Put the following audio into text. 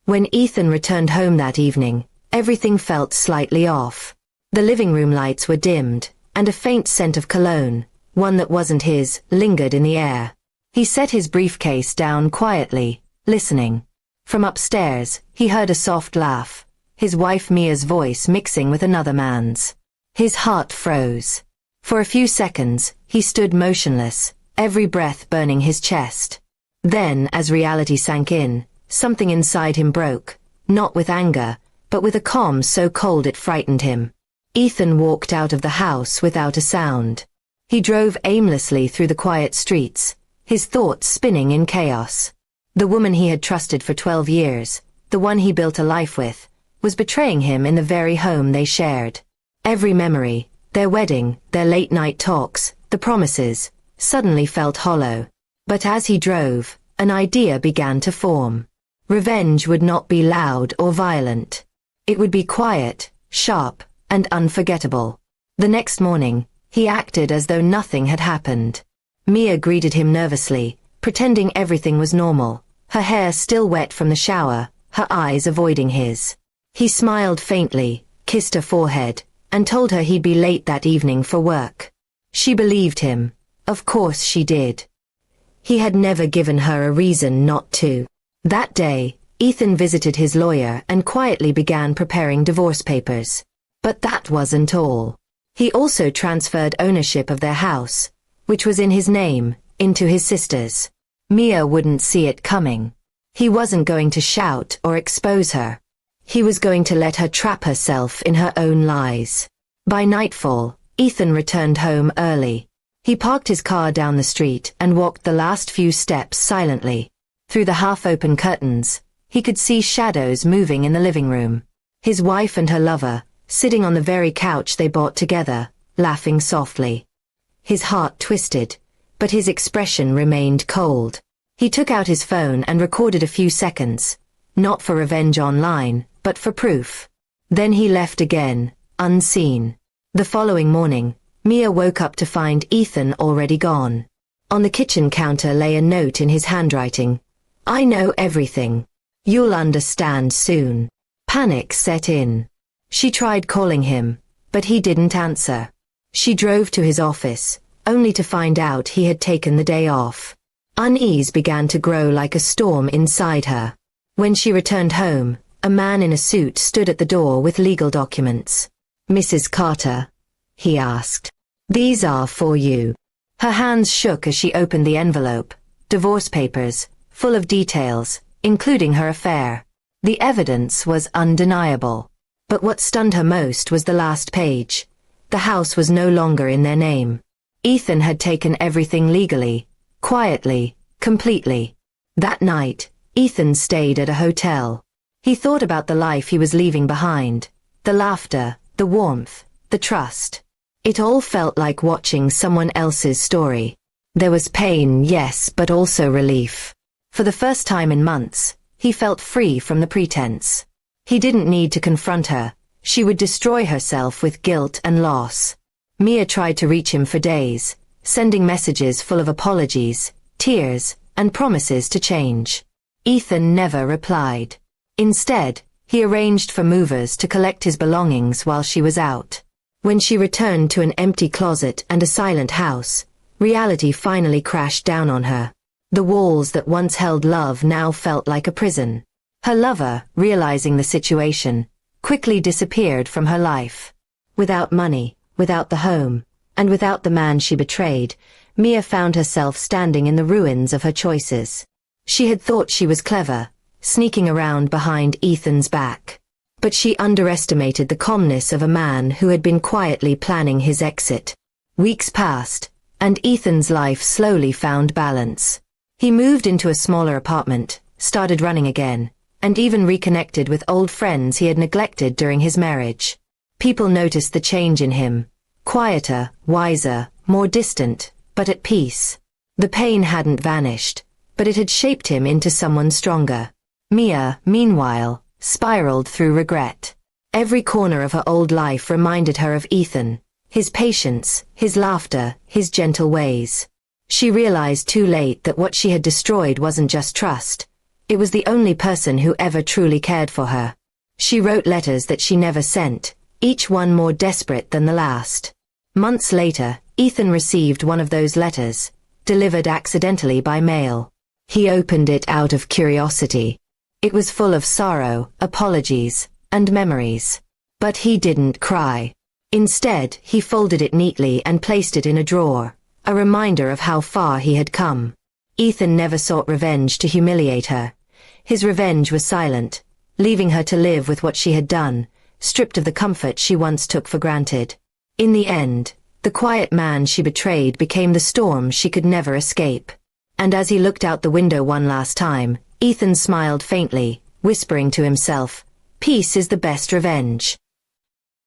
When Ethan returned home that evening, everything felt slightly off. The living room lights were dimmed, and a faint scent of cologne, one that wasn't his, lingered in the air. He set his briefcase down quietly, listening. From upstairs, he heard a soft laugh, his wife Mia's voice mixing with another man's. His heart froze. For a few seconds, he stood motionless, every breath burning his chest. Then, as reality sank in, something inside him broke, not with anger, but with a calm so cold it frightened him. Ethan walked out of the house without a sound. He drove aimlessly through the quiet streets, his thoughts spinning in chaos. The woman he had trusted for 12 years, the one he built a life with, was betraying him in the very home they shared. Every memory, their wedding, their late-night talks, the promises, suddenly felt hollow. But as he drove, an idea began to form. Revenge would not be loud or violent. It would be quiet, sharp, and unforgettable. The next morning, he acted as though nothing had happened. Mia greeted him nervously, pretending everything was normal, her hair still wet from the shower, her eyes avoiding his. He smiled faintly, kissed her forehead, and told her he'd be late that evening for work. She believed him. Of course she did. He had never given her a reason not to. That day, Ethan visited his lawyer and quietly began preparing divorce papers. But that wasn't all. He also transferred ownership of their house, which was in his name, into his sister's. Mia wouldn't see it coming. He wasn't going to shout or expose her. He was going to let her trap herself in her own lies. By nightfall, Ethan returned home early. He parked his car down the street and walked the last few steps silently. Through the half-open curtains, he could see shadows moving in the living room. His wife and her lover, sitting on the very couch they bought together, laughing softly. His heart twisted, but his expression remained cold. He took out his phone and recorded a few seconds, not for revenge online, but for proof. Then he left again, unseen. The following morning, Mia woke up to find Ethan already gone. On the kitchen counter lay a note in his handwriting. "I know everything. You'll understand soon." Panic set in. She tried calling him, but he didn't answer. She drove to his office, only to find out he had taken the day off. Unease began to grow like a storm inside her. When she returned home, a man in a suit stood at the door with legal documents. "Mrs. Carter?" he asked. "These are for you." Her hands shook as she opened the envelope. Divorce papers, full of details, including her affair. The evidence was undeniable. But what stunned her most was the last page. The house was no longer in their name. Ethan had taken everything legally, quietly, completely. That night, Ethan stayed at a hotel. He thought about the life he was leaving behind. The laughter, the warmth, the trust. It all felt like watching someone else's story. There was pain, yes, but also relief. For the first time in months, he felt free from the pretense. He didn't need to confront her. She would destroy herself with guilt and loss. Mia tried to reach him for days, sending messages full of apologies, tears, and promises to change. Ethan never replied. Instead, he arranged for movers to collect his belongings while she was out. When she returned to an empty closet and a silent house, reality finally crashed down on her. The walls that once held love now felt like a prison. Her lover, realizing the situation, quickly disappeared from her life. Without money, without the home, and without the man she betrayed, Mia found herself standing in the ruins of her choices. She had thought she was clever, sneaking around behind Ethan's back. But she underestimated the calmness of a man who had been quietly planning his exit. Weeks passed, and Ethan's life slowly found balance. He moved into a smaller apartment, started running again, and even reconnected with old friends he had neglected during his marriage. People noticed the change in him. Quieter, wiser, more distant, but at peace. The pain hadn't vanished, but it had shaped him into someone stronger. Mia, meanwhile, spiraled through regret. Every corner of her old life reminded her of Ethan, his patience, his laughter, his gentle ways. She realized too late that what she had destroyed wasn't just trust, It was the only person who ever truly cared for her. She wrote letters that she never sent, each one more desperate than the last. Months later, Ethan received one of those letters, delivered accidentally by mail. He opened it out of curiosity. It was full of sorrow, apologies, and memories. But he didn't cry. Instead, he folded it neatly and placed it in a drawer, a reminder of how far he had come. Ethan never sought revenge to humiliate her. His revenge was silent, leaving her to live with what she had done, stripped of the comfort she once took for granted. In the end, the quiet man she betrayed became the storm she could never escape. And as he looked out the window one last time, Ethan smiled faintly, whispering to himself, "Peace is the best revenge."